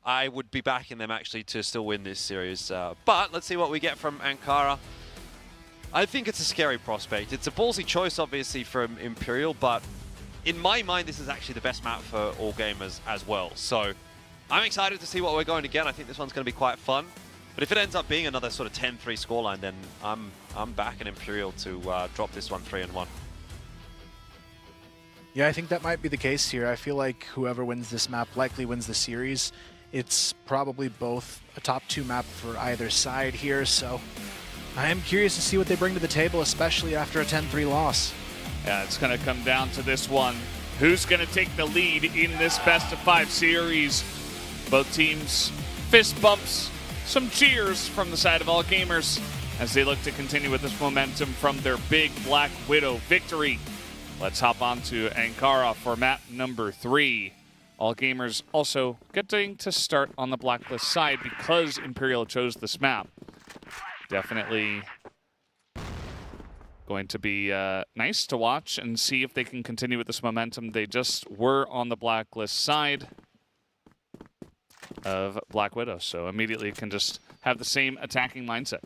I would be backing them actually to still win this series. But let's see what we get from Ankara. I think it's a scary prospect. It's a ballsy choice, obviously, from Imperial, but in my mind, this is actually the best map for all gamers as well. So I'm excited to see what we're going to get. I think this one's going to be quite fun. But if it ends up being another sort of 10-3 scoreline, then I'm backing Imperial to drop this one 3-1. Yeah, I think that might be the case here. I feel like whoever wins this map likely wins the series. It's probably both a top 2 map for either side here, so I am curious to see what they bring to the table, especially after a 10-3 loss. Yeah, it's going to come down to this one. Who's going to take the lead in this best-of-5 series? Both teams fist bumps, some cheers from the side of all gamers as they look to continue with this momentum from their big Black Widow victory. Let's hop on to Ankara for map number 3. All gamers also getting to start on the blacklist side because Imperial chose this map. Definitely going to be nice to watch and see if they can continue with this momentum. They just were on the blacklist side of Black Widow, so immediately can just have the same attacking mindset.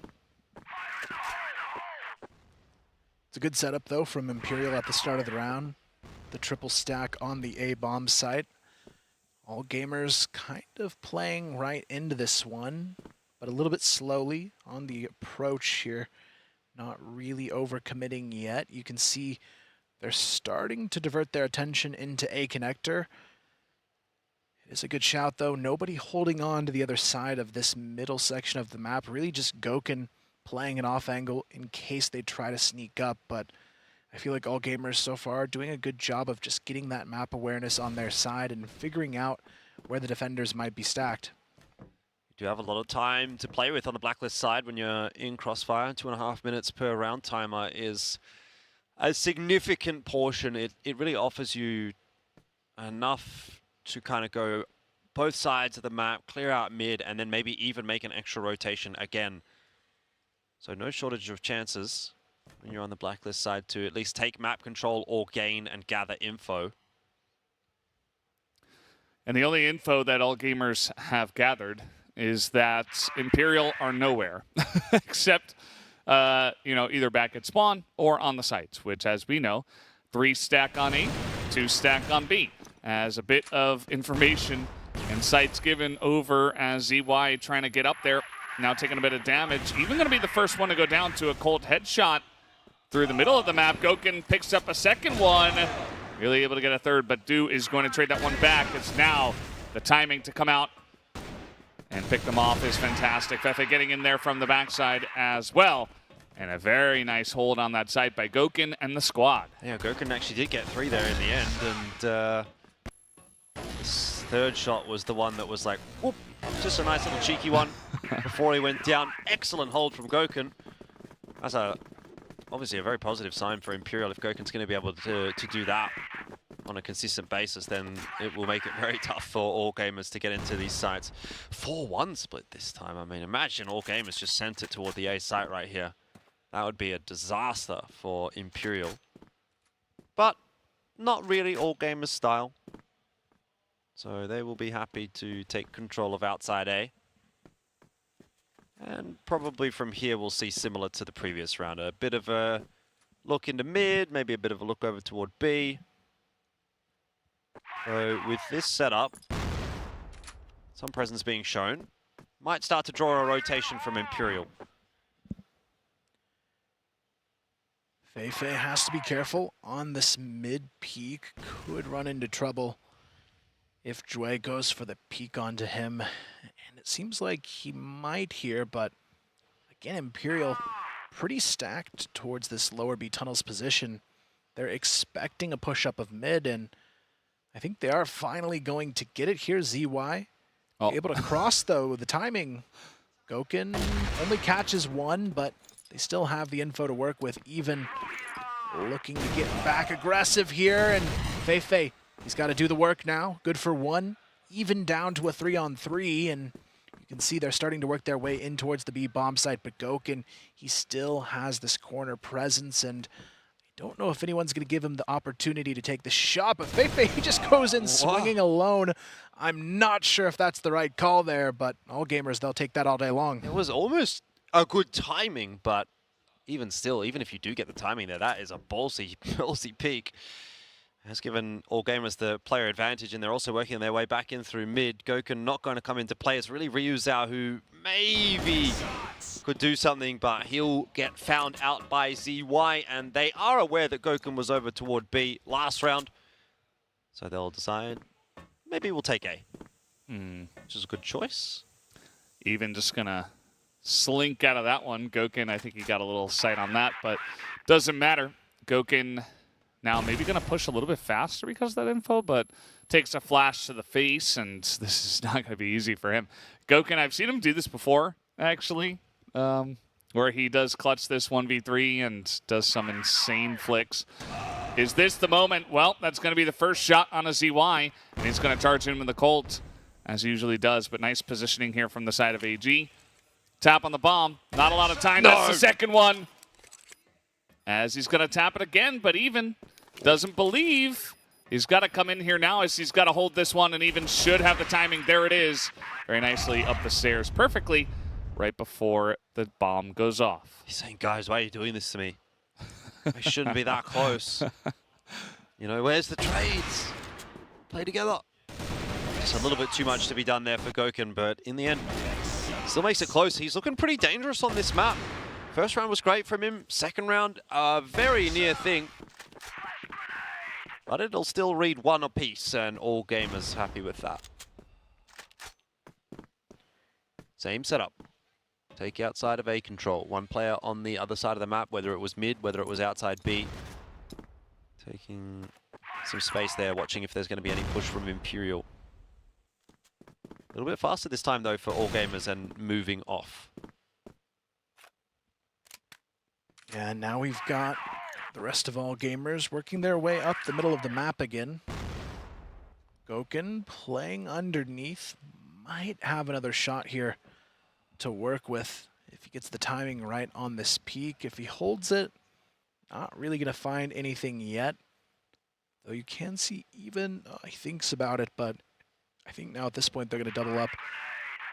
It's a good setup, though, from Imperial at the start of the round. The triple stack on the A-bomb site. All gamers kind of playing right into this one, but a little bit slowly on the approach here. Not really overcommitting yet. You can see they're starting to divert their attention into A connector. It is a good shout, though. Nobody holding on to the other side of this middle section of the map. Really just Gokun playing an off angle in case they try to sneak up, but I feel like all gamers so far are doing a good job of just getting that map awareness on their side and figuring out where the defenders might be stacked. You do have a lot of time to play with on the blacklist side when you're in crossfire. 2.5 minutes per round timer is a significant portion. It really offers you enough to kind of go both sides of the map, clear out mid, and then maybe even make an extra rotation again. So no shortage of chances when you're on the blacklist side to at least take map control or gain and gather info. And the only info that all gamers have gathered is that Imperial are nowhere, except either back at spawn or on the sites, which, as we know, 3 stack on A, 2 stack on B. As a bit of information and sites given over as ZY trying to get up there. Now taking a bit of damage. Even going to be the first one to go down to a cold headshot through the middle of the map. Gokun picks up a second one. Really able to get a third, but Du is going to trade that one back. It's now the timing to come out and pick them off is fantastic. Fefe getting in there from the backside as well. And a very nice hold on that side by Gokun and the squad. Yeah, Gokun actually did get 3 there in the end. And this third shot was the one that was like, whoop, just a nice little cheeky one before he went down. Excellent hold from Gokun. That's obviously a very positive sign for Imperial. If Gokun's going to be able to do that on a consistent basis, then it will make it very tough for all gamers to get into these sites. 4-1 split this time. I mean, imagine all gamers just sent it toward the A site right here. That would be a disaster for Imperial. But not really all gamers style. So they will be happy to take control of outside A. And probably from here we'll see similar to the previous round. A bit of a look into mid, maybe a bit of a look over toward B. So with this setup, some presence being shown, might start to draw a rotation from Imperial. Feifei has to be careful on this mid peak. Could run into trouble if Jue goes for the peek onto him. And it seems like he might here, but again, Imperial pretty stacked towards this lower B tunnel's position. They're expecting a push up of mid, and I think they are finally going to get it here. ZY able to cross, though. The timing, Gokun only catches one, but they still have the info to work with. Even looking to get back aggressive here, and Feifei, he's got to do the work now. Good for one, even down to a 3-on-3, and you can see they're starting to work their way in towards the B bomb site, but Gokun, he still has this corner presence, and Don't know if anyone's going to give him the opportunity to take the shot, but Feifei, he just goes in swinging alone. I'm not sure if that's the right call there, but all gamers, they'll take that all day long. It was almost a good timing, but even still, even if you do get the timing there, that is a ballsy, ballsy peak. Has given all gamers the player advantage, and they're also working their way back in through mid. Gokun not going to come into play. It's really Ryu Zhao who maybe could do something, but he'll get found out by ZY, and they are aware that Gokun was over toward B last round. So they'll decide, maybe we'll take A, which is a good choice. Even just going to slink out of that one. Gokun, I think he got a little sight on that, but doesn't matter. Gokun now maybe going to push a little bit faster because of that info, but takes a flash to the face, and this is not going to be easy for him. Gokun, I've seen him do this before, actually, where he does clutch this 1v3 and does some insane flicks. Is this the moment? Well, that's going to be the first shot on a ZY, and he's going to charge him in the Colt, as he usually does, but nice positioning here from the side of AG. Tap on the bomb. Not a lot of time. No. That's the second one. As he's going to tap it again, but even doesn't believe. He's got to come in here now as he's got to hold this one and even should have the timing. There it is. Very nicely up the stairs perfectly right before the bomb goes off. He's saying, guys, why are you doing this to me? I shouldn't be that close. You know, where's the trades? Play together. Just a little bit too much to be done there for Gokun, but in the end, still makes it close. He's looking pretty dangerous on this map. First round was great from him. Second round, a very near thing. But it'll still read one apiece, and all gamers happy with that. Same setup. Take outside of A control. One player on the other side of the map, whether it was mid, whether it was outside B. Taking some space there, watching if there's going to be any push from Imperial. A little bit faster this time, though, for all gamers and moving off. And now we've got the rest of all gamers working their way up the middle of the map again. Gokun playing underneath, might have another shot here to work with if he gets the timing right on this peak. If he holds it, not really going to find anything yet. Though you can see even, he thinks about it, but I think now at this point they're going to double up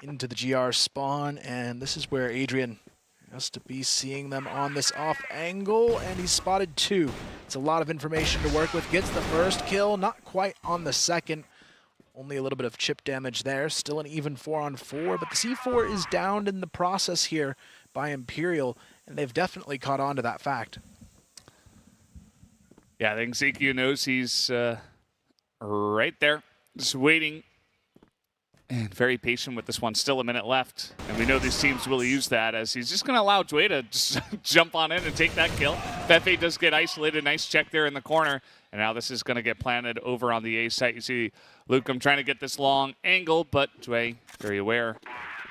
into the GR spawn, and this is where Adrian has to be seeing them on this off angle, and he's spotted two. It's a lot of information to work with. Gets the first kill, not quite on the second. Only a little bit of chip damage there. Still an even 4-on-4, but the C4 is downed in the process here by Imperial, and they've definitely caught on to that fact. Yeah, I think ZQ knows he's right there, just waiting. And very patient with this one. Still a minute left. And we know these teams will use that as he's just going to allow Dway to just jump on in and take that kill. Feifei does get isolated. Nice check there in the corner. And now this is going to get planted over on the A site. You see Lukem trying to get this long angle, but Dway, very aware,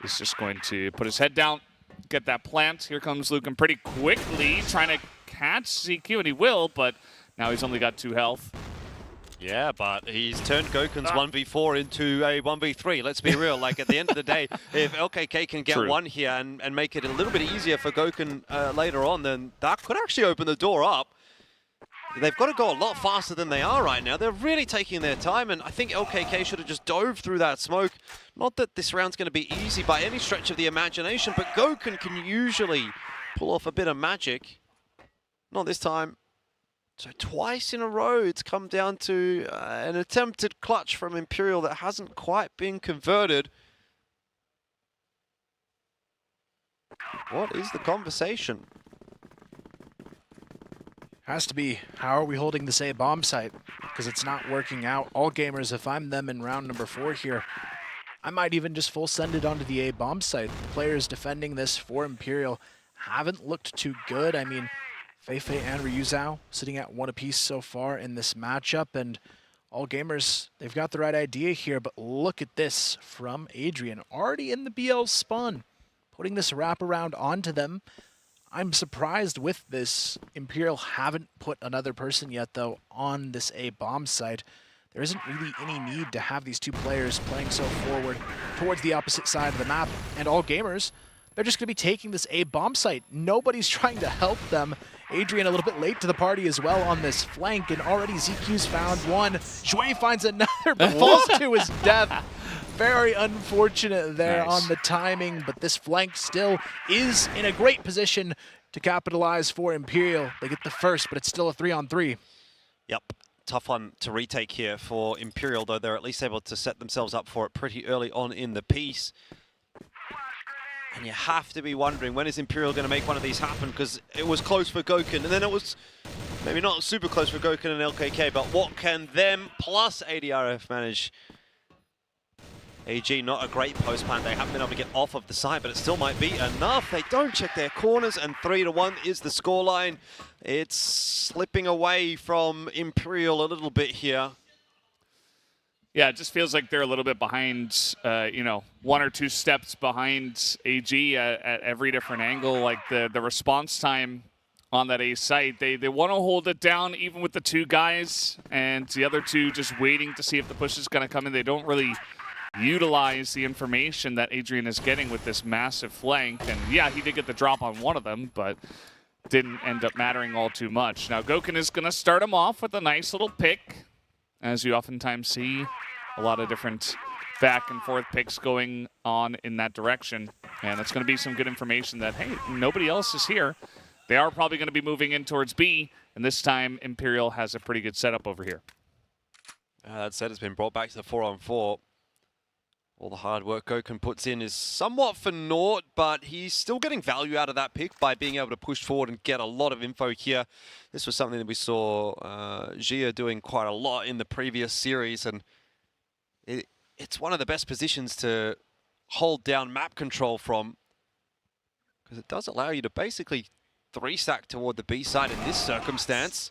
is just going to put his head down, get that plant. Here comes Lukem pretty quickly, trying to catch ZQ, and he will, but now he's only got 2 health. Yeah, but he's turned Gokun's 1v4 into a 1v3. Let's be real. Like, at the end of the day, if LKK can get one here and make it a little bit easier for Gokun later on, then that could actually open the door up. They've got to go a lot faster than they are right now. They're really taking their time, and I think LKK should have just dove through that smoke. Not that this round's going to be easy by any stretch of the imagination, but Gokun can usually pull off a bit of magic. Not this time. So twice in a row, it's come down to an attempted clutch from Imperial that hasn't quite been converted. What is the conversation? Has to be, how are we holding this A bomb site? Because it's not working out. All gamers, if I'm them in round number 4 here, I might even just full send it onto the A bomb site. The players defending this for Imperial haven't looked too good. I mean, Feifei and Ryu Zhao sitting at 1 apiece so far in this matchup, and all gamers, they've got the right idea here, but look at this from Adrian, already in the BL spawn, putting this wraparound onto them. I'm surprised with this. Imperial haven't put another person yet, though, on this A bomb site. There isn't really any need to have these two players playing so forward towards the opposite side of the map, and all gamers, they're just going to be taking this A bomb site. Nobody's trying to help them. Adrian a little bit late to the party as well on this flank, and already ZQ's found one. Shui finds another, but falls to his death. Very unfortunate there on the timing, but this flank still is in a great position to capitalize for Imperial. They get the first, but it's still a 3-on-3. Yep. Tough one to retake here for Imperial, though they're at least able to set themselves up for it pretty early on in the piece. And you have to be wondering, when is Imperial going to make one of these happen? Because it was close for Goken, and then it was maybe not super close for Goken and LKK, but what can them plus ADRF manage? AG, not a great post plan. They haven't been able to get off of the side, but it still might be enough. They don't check their corners, and 3-1 is the scoreline. It's slipping away from Imperial a little bit here. Yeah, it just feels like they're a little bit behind, you know, 1 or 2 steps behind AG at every different angle. Like the response time on that A site, they want to hold it down even with the 2 guys, and the other 2 just waiting to see if the push is going to come in. They don't really utilize the information that Adrian is getting with this massive flank. And yeah, he did get the drop on one of them, but didn't end up mattering all too much. Now Goken is going to start him off with a nice little pick, as you oftentimes see. A lot of different back and forth picks going on in that direction. And that's going to be some good information that, hey, nobody else is here. They are probably going to be moving in towards B, and this time Imperial has a pretty good setup over here. That said, it's been brought back to the 4-on-4. All the hard work Goken puts in is somewhat for naught, but he's still getting value out of that pick by being able to push forward and get a lot of info here. This was something that we saw Gia doing quite a lot in the previous series, and it's one of the best positions to hold down map control from, because it does allow you to basically 3-stack toward the B side in this circumstance.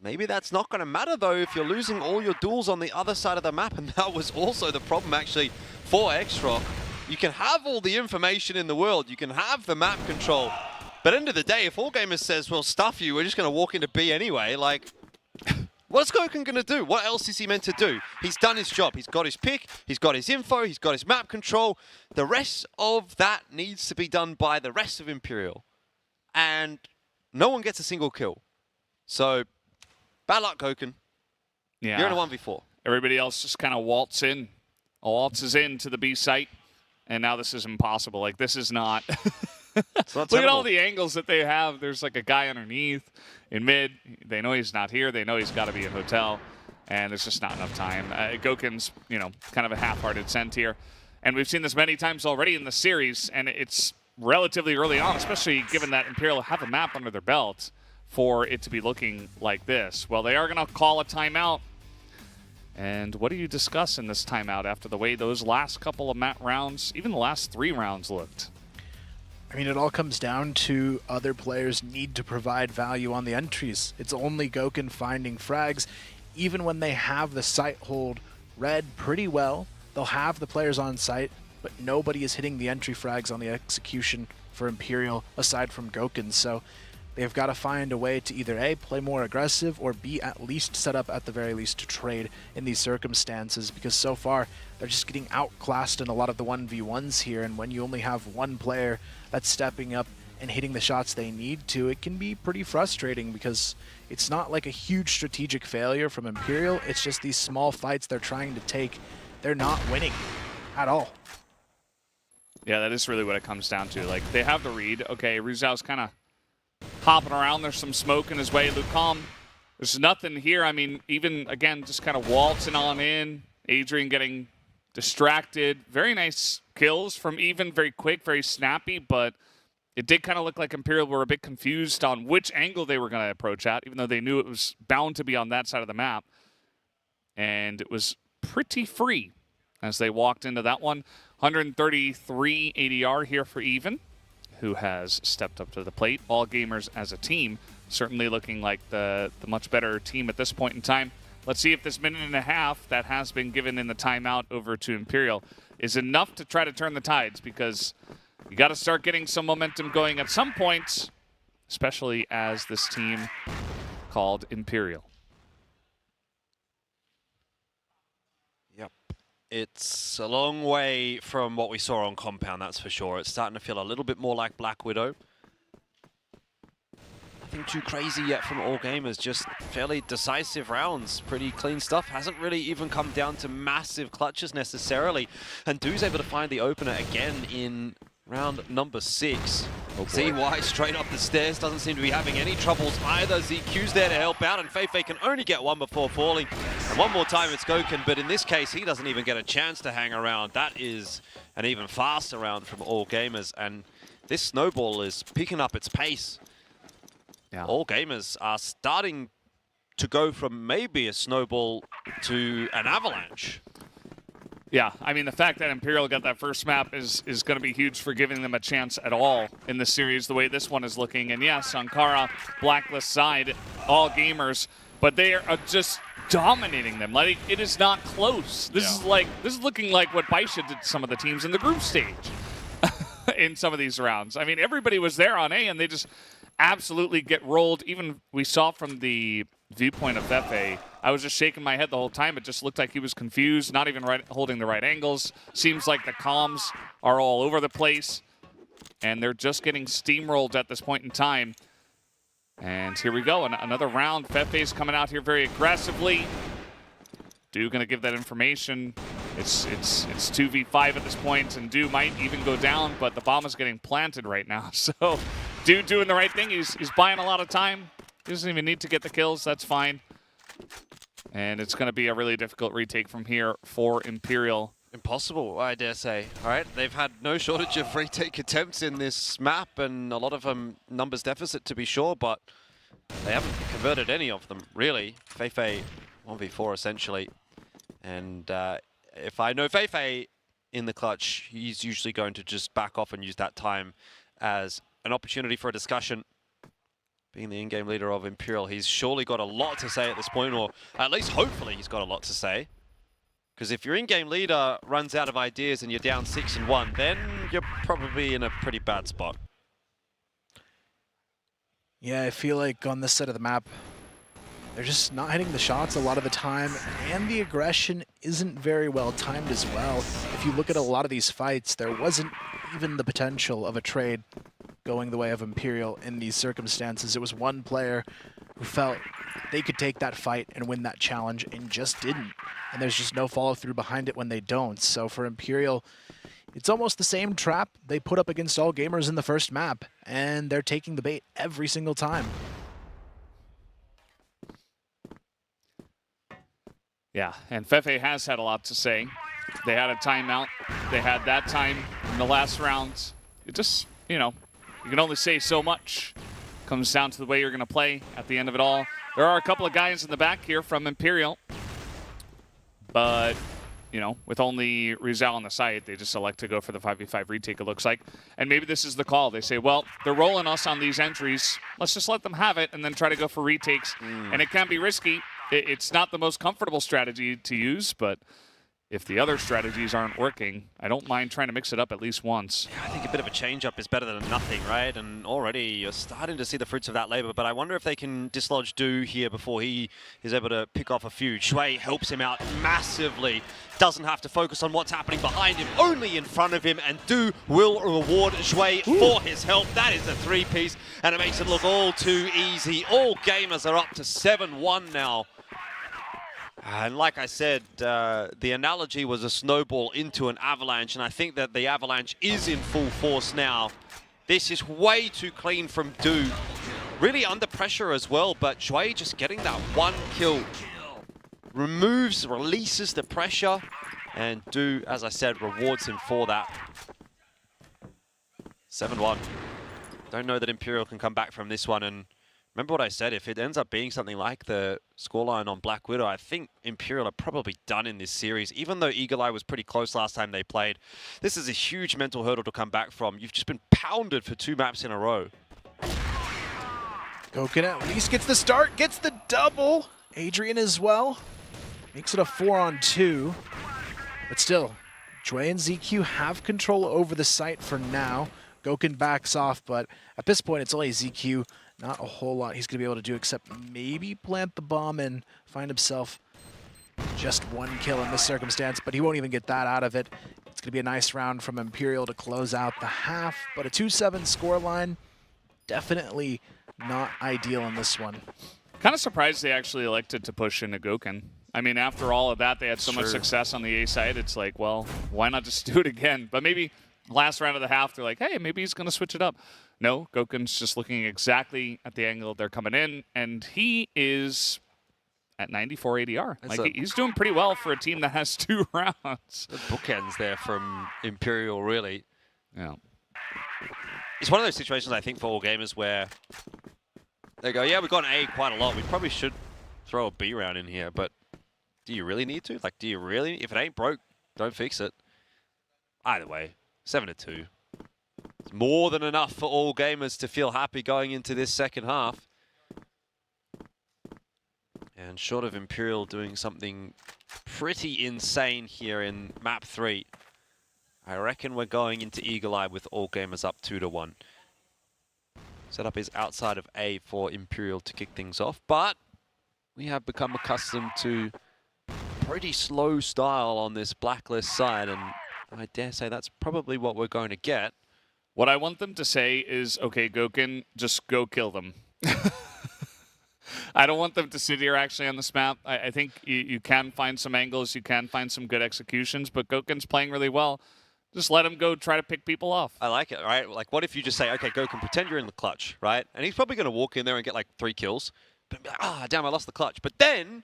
Maybe that's not going to matter, though, if you're losing all your duels on the other side of the map, and that was also the problem, actually, for Xrock. You can have all the information in the world, you can have the map control, but end of the day, if All Gamers says, well, stuff you, we're just going to walk into B anyway, like, what's Goken going to do? What else is he meant to do? He's done his job. He's got his pick, he's got his info, he's got his map control. The rest of that needs to be done by the rest of Imperial, and no one gets a single kill. So, bad luck, Goken. Yeah. You're in a 1v4. Everybody else just kind of waltzes in to the B site, and now this is impossible. Like, this is not... Look at all the angles that they have. There's like a guy underneath in mid. They know he's not here. They know he's got to be in hotel, and there's just not enough time. Goken's, you know, kind of a half-hearted sent here, and we've seen this many times already in the series, and it's relatively early on, especially given that Imperial have a map under their belt, for it to be looking like this. Well, they are going to call a timeout. And what do you discuss in this timeout after the way those last couple of rounds, even the last 3 rounds looked? I mean, it all comes down to other players need to provide value on the entries. It's only Goken finding frags. Even when they have the site hold read pretty well, they'll have the players on site, but nobody is hitting the entry frags on the execution for Imperial aside from Goken. So they've got to find a way to either A, play more aggressive, or B, at least set up at the very least to trade in these circumstances, because so far they're just getting outclassed in a lot of the 1v1s here, and when you only have one player that's stepping up and hitting the shots they need to, it can be pretty frustrating, because it's not like a huge strategic failure from Imperial, it's just these small fights they're trying to take. They're not winning at all. Yeah, that is really what it comes down to. Like, they have the read. Okay, Ruzao's kind of hopping around. There's some smoke in his way. Lucom, there's nothing here. I mean, even, again, just kind of waltzing on in. Adrian getting distracted. Very nice kills from Even. Very quick, very snappy, but it did kind of look like Imperial were a bit confused on which angle they were going to approach at, even though they knew it was bound to be on that side of the map. And it was pretty free as they walked into that one. 133 ADR here for Even, who has stepped up to the plate. All Gamers as a team certainly looking like the much better team at this point in time. Let's see if this minute and a half that has been given in the timeout over to Imperial is enough to try to turn the tides, because you got to start getting some momentum going at some point, especially as this team called Imperial. Yep. It's a long way from what we saw on Compound, that's for sure. It's starting to feel a little bit more like Black Widow. I nothing too crazy yet from All Gamers, just fairly decisive rounds, pretty clean stuff. Hasn't really even come down to massive clutches necessarily. And Du's able to find the opener again in round number 6. ZY straight up the stairs, doesn't seem to be having any troubles either. ZQ's there to help out, and Feifei can only get one before falling. And one more time it's Gokun, but in this case he doesn't even get a chance to hang around. That is an even faster round from All Gamers, and this snowball is picking up its pace. Yeah. All Gamers are starting to go from maybe a snowball to an avalanche. Yeah, I mean, the fact that Imperial got that first map is going to be huge for giving them a chance at all in the series, the way this one is looking. And yes, Ankara, Blacklist side, All Gamers, but they are just dominating them. Like, it is not close. This is looking like what Baisha did to some of the teams in the group stage in some of these rounds. I mean, everybody was there on A, and they just absolutely get rolled. Even we saw from the viewpoint of Feifei, I was just shaking my head the whole time. It just looked like he was confused, not even holding the right angles. Seems like the comms are all over the place, and they're just getting steamrolled at this point in time. And here we go, another round. Feifei's coming out here very aggressively. Du gonna give that information. It's 2v5 at this point, and Du might even go down, but the bomb is getting planted right now. So Du doing the right thing. He's buying a lot of time. He doesn't even need to get the kills. That's fine. And it's going to be a really difficult retake from here for Imperial. Impossible, I dare say. All right, they've had no shortage of retake attempts in this map, and a lot of them numbers deficit to be sure, but they haven't converted any of them, really. Feifei 1v4 essentially. And if I know Feifei in the clutch, he's usually going to just back off and use that time as an opportunity for a discussion. Being the in-game leader of Imperial, he's surely got a lot to say at this point, or at least hopefully he's got a lot to say. Because if your in-game leader runs out of ideas and you're down 6-1, then you're probably in a pretty bad spot. Yeah, I feel like on this side of the map, they're just not hitting the shots a lot of the time, and the aggression isn't very well timed as well. If you look at a lot of these fights, there wasn't even the potential of a trade going the way of Imperial in these circumstances. It was one player who felt they could take that fight and win that challenge and just didn't. And there's just no follow-through behind it when they don't. So for Imperial, it's almost the same trap they put up against All Gamers in the first map, and they're taking the bait every single time. Yeah, and Feifei has had a lot to say. They had a timeout. They had that time in the last round. It just, you know, you can only say so much. Comes down to the way you're going to play at the end of it all. There are a couple of guys in the back here from Imperial. But, you know, with only Rizal on the site, they just elect to go for the 5v5 retake, it looks like. And maybe this is the call. They say, well, they're rolling us on these entries. Let's just let them have it and then try to go for retakes. And it can be risky. It's not the most comfortable strategy to use, but if the other strategies aren't working, I don't mind trying to mix it up at least once. Yeah, I think a bit of a change-up is better than nothing, right? And already you're starting to see the fruits of that labor, but I wonder if they can dislodge Du here before he is able to pick off a few. Shui helps him out massively. Doesn't have to focus on what's happening behind him, only in front of him, and Du will reward Shui for his help. That is a three-piece, and it makes it look all too easy. All Gamers are up to 7-1 now. And like I said, the analogy was a snowball into an avalanche, and I think that the avalanche is in full force now. This is way too clean from Du. Really under pressure as well, but Shui just getting that one kill. Releases the pressure, and Du, as I said, rewards him for that. 7-1. Don't know that Imperial can come back from this one, and remember what I said, if it ends up being something like the scoreline on Black Widow, I think Imperial are probably done in this series. Even though Eagle Eye was pretty close last time they played, this is a huge mental hurdle to come back from. You've just been pounded for 2 maps in a row. Gokun at least gets the start, gets the double. Adrian as well. Makes it a 4-on-2. But still, Jue and ZQ have control over the site for now. Gokun backs off, but at this point it's only ZQ. Not a whole lot he's going to be able to do except maybe plant the bomb and find himself just 1 kill in this circumstance, but he won't even get that out of it. It's going to be a nice round from Imperial to close out the half, but a 2-7 scoreline, definitely not ideal in this one. Kind of surprised they actually elected to push into Goken. I mean, after all of that, they had so much success on the A side. It's like, well, why not just do it again? But maybe last round of the half, they're like, hey, maybe he's going to switch it up. No, Goken's just looking exactly at the angle they're coming in, and he is at 94 ADR. He's doing pretty well for a team that has 2 rounds. The bookends there from Imperial, really. Yeah. It's one of those situations, I think, for all gamers where they go, yeah, we've got an A quite a lot. We probably should throw a B round in here, but do you really need to? Like, do you really? If it ain't broke, don't fix it. Either way, 7-2. It's more than enough for all gamers to feel happy going into this second half. And short of Imperial doing something pretty insane here in map 3, I reckon we're going into Eagle Eye with all gamers up 2-1. Setup is outside of A for Imperial to kick things off, but we have become accustomed to pretty slow style on this Blacklist side, and I dare say that's probably what we're going to get. What I want them to say is, okay, Goken, just go kill them. I don't want them to sit here actually on this map. I think you can find some angles, you can find some good executions, but Goken's playing really well. Just let him go try to pick people off. I like it, right? Like, what if you just say, okay, Goken, pretend you're in the clutch, right? And he's probably going to walk in there and get like 3 kills, but be like, ah, damn, I lost the clutch. But then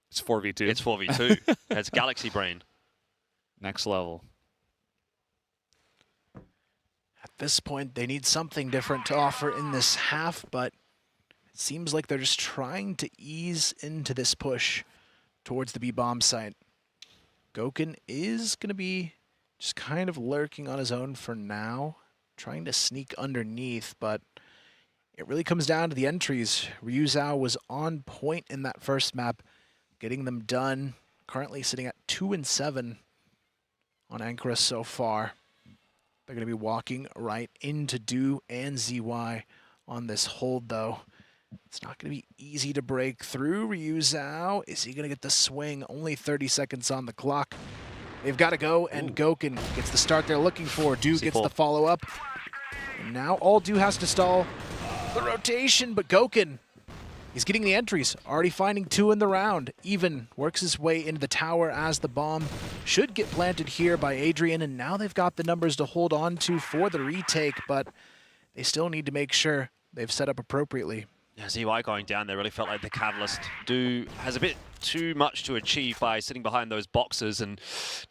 it's 4v2. It's 4v2. It's Galaxy Brain. Next level. At this point, they need something different to offer in this half, but it seems like they're just trying to ease into this push towards the B-bomb site. Goken is going to be just kind of lurking on his own for now, trying to sneak underneath, but it really comes down to the entries. Ryu Zhao was on point in that first map, getting them done. Currently sitting at 2-7 on Ankara so far. They're going to be walking right into Do and ZY on this hold, though. It's not going to be easy to break through. Ryu Zhao, is he going to get the swing? Only 30 seconds on the clock. They've got to go, and Goken gets the start they're looking for. Do gets the follow-up. And now all Do has to stall the rotation, but Goken, he's getting the entries. Already finding 2 in the round. Even works his way into the tower as the bomb should get planted here by Adrian, and now they've got the numbers to hold on to for the retake, but they still need to make sure they've set up appropriately. Yeah, ZY going down there really felt like the catalyst. Do has a bit too much to achieve by sitting behind those boxes, and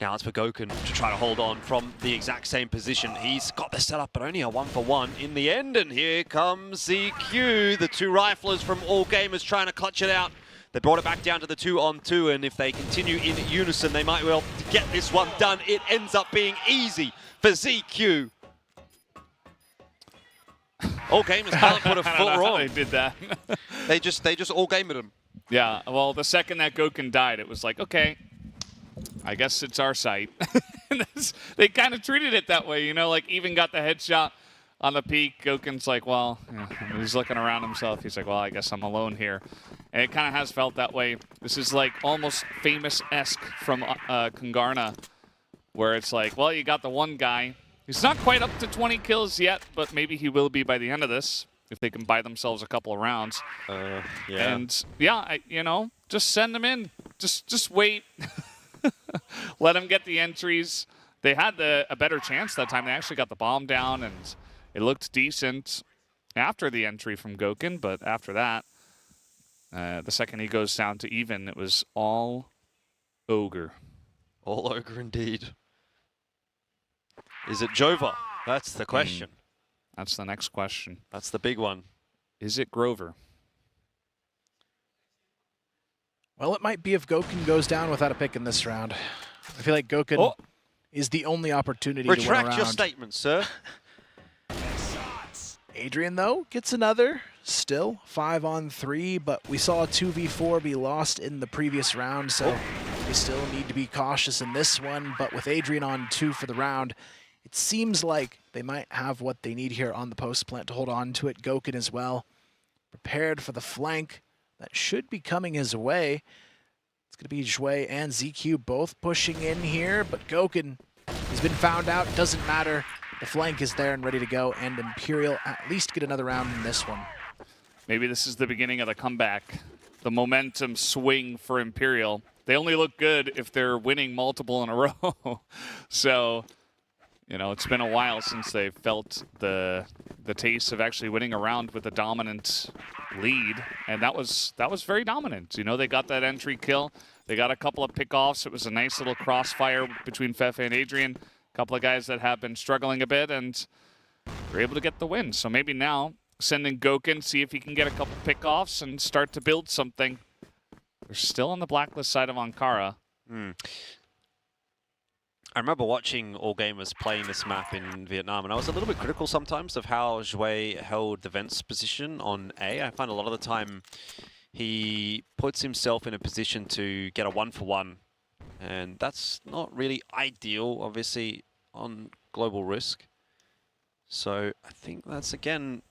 now it's for Goken to try to hold on from the exact same position. He's got the setup, but only a 1-for-1 in the end, and here comes ZQ, the 2 riflers from all gamers trying to clutch it out. They brought it back down to the 2-on-2, and if they continue in unison, they might well get this one done. It ends up being easy for ZQ. All gamers can't put a foot wrong. They did that. they just all gamed him. Yeah, well, the second that Goken died, it was like, okay, I guess it's our site. They kind of treated it that way, you know, like even got the headshot on the peak. Goken's like, well, he's looking around himself. He's like, well, I guess I'm alone here. And it kind of has felt that way. This is like almost famous-esque from Kungarna, where it's like, well, you got the one guy. He's not quite up to 20 kills yet, but maybe he will be by the end of this if they can buy themselves a couple of rounds. Yeah. And yeah, you know, just send them in. Just wait. Let them get the entries. They had a better chance that time. They actually got the bomb down, and it looked decent after the entry from Goken. But after that, the second he goes down to even, it was all ogre. All ogre indeed. Is it Jova? That's the question. That's the next question. That's the big one. Is it Grover? Well, it might be if Goken goes down without a pick in this round. I feel like Goken is the only opportunity to win a round. Retract your statement, sir. Adrian, though, gets another. Still 5-on-3, but we saw a 2v4 be lost in the previous round, so we still need to be cautious in this one. But with Adrian on 2 for the round, it seems like they might have what they need here on the post plant to hold on to it. Goken as well, prepared for the flank that should be coming his way. It's going to be Jue and ZQ both pushing in here, but Goken has been found out. Doesn't matter. The flank is there and ready to go, and Imperial at least get another round in this one. maybe this is the beginning of the comeback. The momentum swing for Imperial. They only look good if they're winning multiple in a row. So, you know, it's been a while since they felt the taste of actually winning a round with a dominant lead, and that was very dominant. You know, they got that entry kill. They got a couple of pickoffs. It was a nice little crossfire between Fefe and Adrian. A couple of guys that have been struggling a bit, and they're able to get the win. So maybe now send in Gokin, see if he can get a couple pickoffs and start to build something. They're still on the blacklist side of Ankara. I remember watching All Gamers playing this map in Vietnam, and I was a little bit critical sometimes of how Zhui held the Vent's position on A. I find a lot of the time he puts himself in a position to get a 1-for-1, and that's not really ideal, obviously, on global risk. So I think that's, again,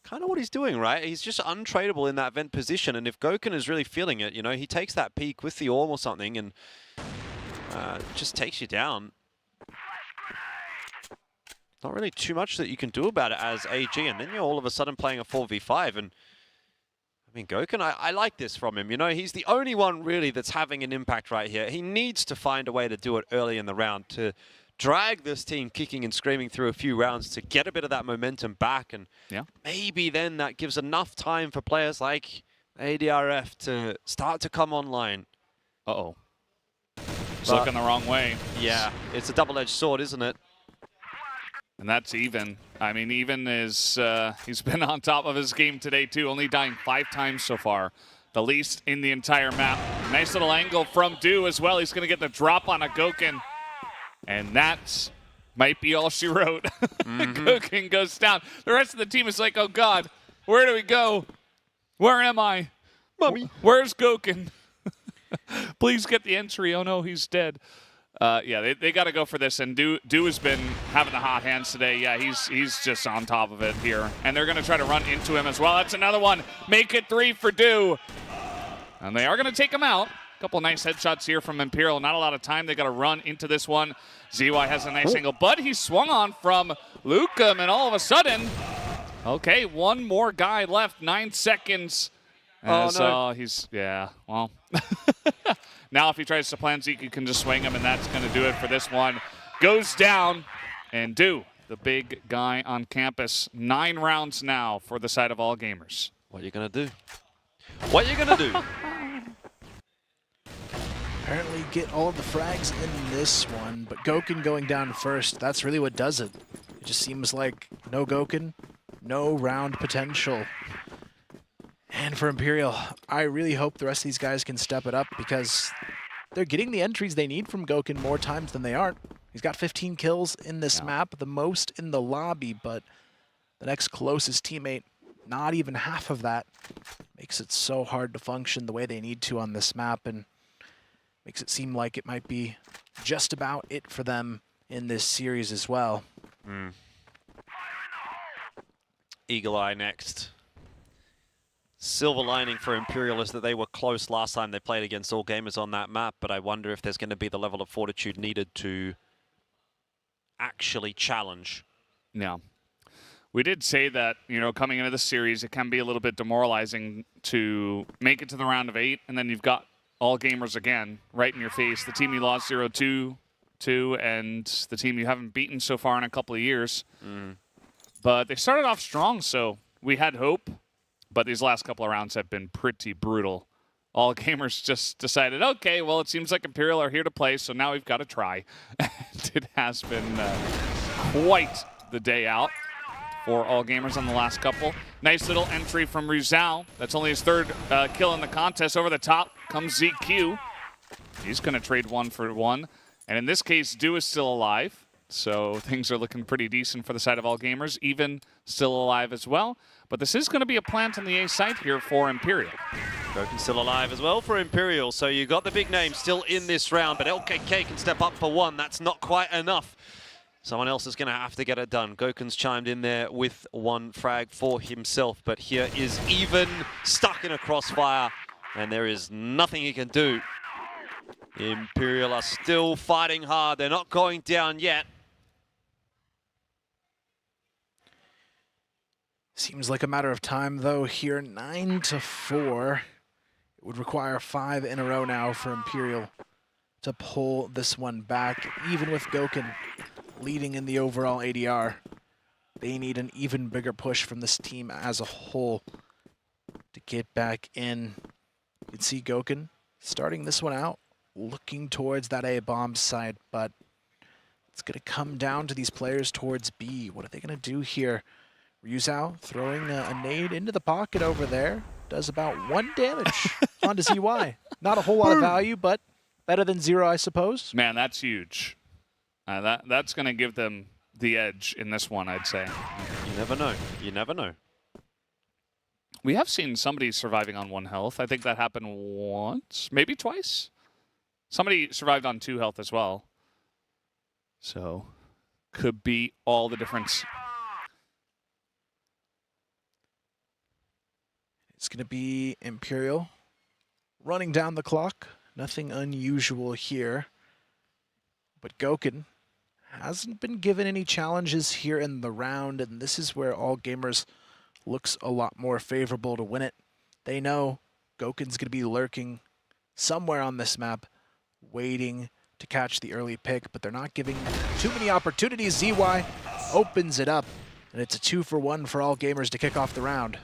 kind of what he's doing, right? He's just untradeable in that vent position, and if Gokin is really feeling it, you know, he takes that peak with the Orm or something and just takes you down. Not really too much that you can do about it as AG, and then you're all of a sudden playing a 4v5, and I mean, Gokin, I like this from him. You know, he's the only one really that's having an impact right here. He needs to find a way to do it early in the round to drag this team kicking and screaming through a few rounds to get a bit of that momentum back, and maybe then that gives enough time for players like ADRF to start to come online. Uh-oh. It's looking the wrong way. Yeah, it's a double-edged sword, isn't it? And that's Even. I mean, Even is, he's been on top of his game today, too, only dying 5 times so far. The least in the entire map. Nice little angle from Do as well. He's going to get the drop on a Gokin. And that might be all she wrote. Gokin goes down. The rest of the team is like, oh, God, where do we go? Where am I? Mommy. Where's Gokin? Please get the entry. Oh, no, he's dead. Yeah, they got to go for this. And Do has been having the hot hands today. Yeah, he's just on top of it here. And they're going to try to run into him as well. That's another one. Make it 3 for Do. And they are going to take him out. A couple nice headshots here from Imperial. Not a lot of time. They got to run into this one. ZY has a nice angle, but he swung on from Lukum, and all of a sudden, okay, one more guy left. 9 seconds. As, no. Yeah, well. Now if he tries to plan Zeke, you can just swing him, and that's going to do it for this one. Goes down, and Do, the big guy on campus. 9 rounds now for the side of All Gamers. What are you going to do? What are you going to do? Apparently get all of the frags in this one, but Gokin going down first, that's really what does it. It just seems like no Gokin, no round potential. And for Imperial, I really hope the rest of these guys can step it up, because they're getting the entries they need from Gokin more times than they aren't. He's got 15 kills in this map, the most in the lobby, but the next closest teammate, not even half of that. Makes it so hard to function the way they need to on this map, and makes it seem like it might be just about it for them in this series as well. Eagle Eye next. Silver lining for Imperial is that they were close last time they played against All Gamers on that map, but I wonder if there's going to be the level of fortitude needed to actually challenge. Yeah. We did say that, you know, coming into the series, it can be a little bit demoralizing to make it to the round of 8, and then you've got All Gamers again right in your face. The team you lost 0-2 to, and the team you haven't beaten so far in a couple of years. But they started off strong, so we had hope. But these last couple of rounds have been pretty brutal. All Gamers just decided, okay, well, it seems like Imperial are here to play, so now we've got to try. And it has been quite the day out for All Gamers on the last couple. Nice little entry from Rizal. That's only his 3rd kill in the contest. Over the top comes ZQ. He's going to trade 1 for 1. And in this case, Do is still alive. So things are looking pretty decent for the side of All Gamers. Even still alive as well. But this is going to be a plant on the A site here for Imperial. Broken still alive as well for Imperial. So you got the big name still in this round, but LKK can step up for 1. That's not quite enough. Someone else is going to have to get it done. Gokin's chimed in there with 1 frag for himself, but here is Even stuck in a crossfire, and there is nothing he can do. Imperial are still fighting hard. They're not going down yet. Seems like a matter of time, though, here. 9-4. It would require 5 in a row now for Imperial to pull this one back. Even with Gokun leading in the overall ADR, they need an even bigger push from this team as a whole to get back in. You can see Gokun starting this one out, looking towards that A bomb side, but it's going to come down to these players towards B. What are they going to do here? Ryuzao throwing a nade into the pocket over there. Does about 1 damage onto ZY. Not a whole lot of value, but better than 0, I suppose. Man, that's huge. That's going to give them the edge in this one, I'd say. You never know. You never know. We have seen somebody surviving on 1 health. I think that happened once, maybe twice. Somebody survived on 2 health as well. So, could be all the difference. It's going to be Imperial running down the clock. Nothing unusual here. But Gokun hasn't been given any challenges here in the round, and this is where All Gamers looks a lot more favorable to win it. They know Gokun's going to be lurking somewhere on this map, waiting to catch the early pick, but they're not giving too many opportunities. ZY opens it up, and it's a 2-for-1 for All Gamers to kick off the round.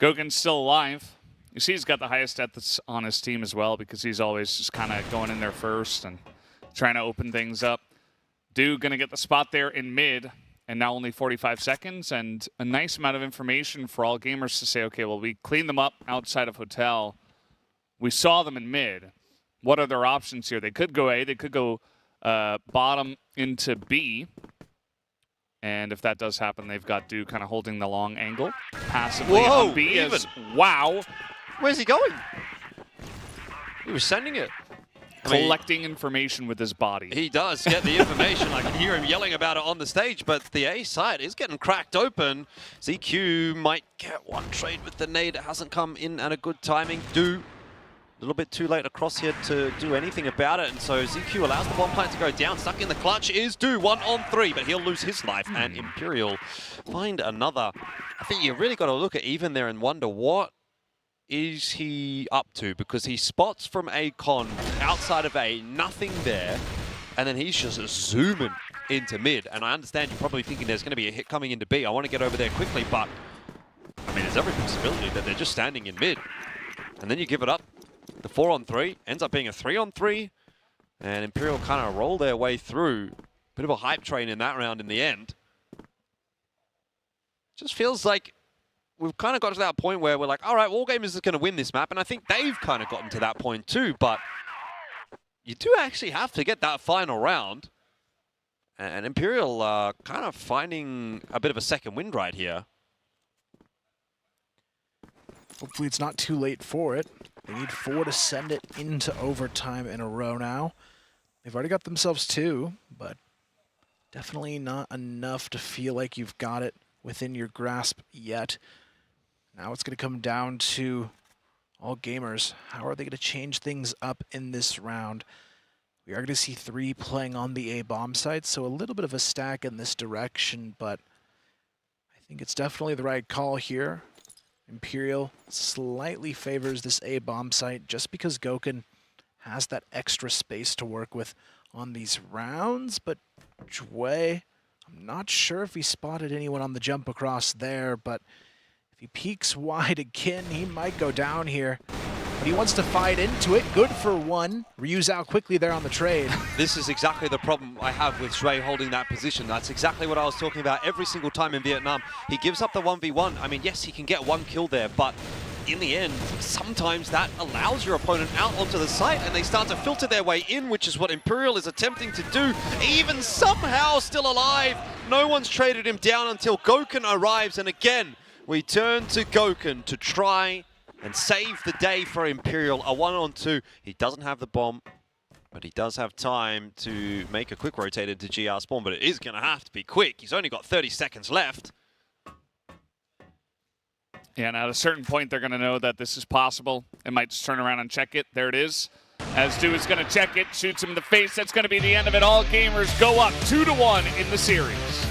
Gokun's still alive. You see he's got the highest stats on his team as well because he's always just kind of going in there first and trying to open things up. Do going to get the spot there in mid, and now only 45 seconds, and a nice amount of information for All Gamers to say, okay, well, we cleaned them up outside of Hotel. We saw them in mid. What are their options here? They could go A, they could go bottom into B. And if that does happen, they've got Do kind of holding the long angle passively on B. Wow. Where's he going? He was sending it. Collecting information with his body. He does get the information. I can hear him yelling about it on the stage, but the A side is getting cracked open. ZQ might get one trade with the nade. It hasn't come in at a good timing. Do a little bit too late across here to do anything about it, and so ZQ allows the bomb plant to go down. Stuck in the clutch is Do, 1-on-3, but he'll lose his life, and Imperial find another. I think you really got to look at even there and wonder what is he up to, because he spots from A-Con outside of A, nothing there, and then he's just zooming into mid. And I understand you're probably thinking there's going to be a hit coming into B. I want to get over there quickly, but I mean, there's every possibility that they're just standing in mid. And then you give it up. The 4-on-3 ends up being a 3-on-3, and Imperial kind of roll their way through. Bit of a hype train in that round in the end. Just feels like we've kind of got to that point where we're like, all right, Wargamers is going to win this map, and I think they've kind of gotten to that point too, but you do actually have to get that final round. And Imperial kind of finding a bit of a second wind right here. Hopefully it's not too late for it. They need 4 to send it into overtime in a row now. They've already got themselves 2, but definitely not enough to feel like you've got it within your grasp yet. Now it's going to come down to All Gamers. How are they going to change things up in this round? We are going to see 3 playing on the A bomb site, so a little bit of a stack in this direction, but I think it's definitely the right call here. Imperial slightly favors this A bomb site just because Gokun has that extra space to work with on these rounds, but Jue, I'm not sure if he spotted anyone on the jump across there, but if he peeks wide again, he might go down here. But he wants to fight into it. Good for 1. Ryuzao quickly there on the trade. This is exactly the problem I have with Shui holding that position. That's exactly what I was talking about every single time in Vietnam. He gives up the 1v1. I mean, yes, he can get 1 kill there, but in the end, sometimes that allows your opponent out onto the site and they start to filter their way in, which is what Imperial is attempting to do. Even somehow still alive. No one's traded him down until Gokun arrives, and again, we turn to Gokun to try and save the day for Imperial. A 1-on-2. He doesn't have the bomb, but he does have time to make a quick rotate into GR spawn, but it is going to have to be quick. He's only got 30 seconds left. Yeah, and at a certain point, they're going to know that this is possible. It might just turn around and check it. There it is. As Do is going to check it, shoots him in the face. That's going to be the end of it. All Gamers go up 2-1 in the series.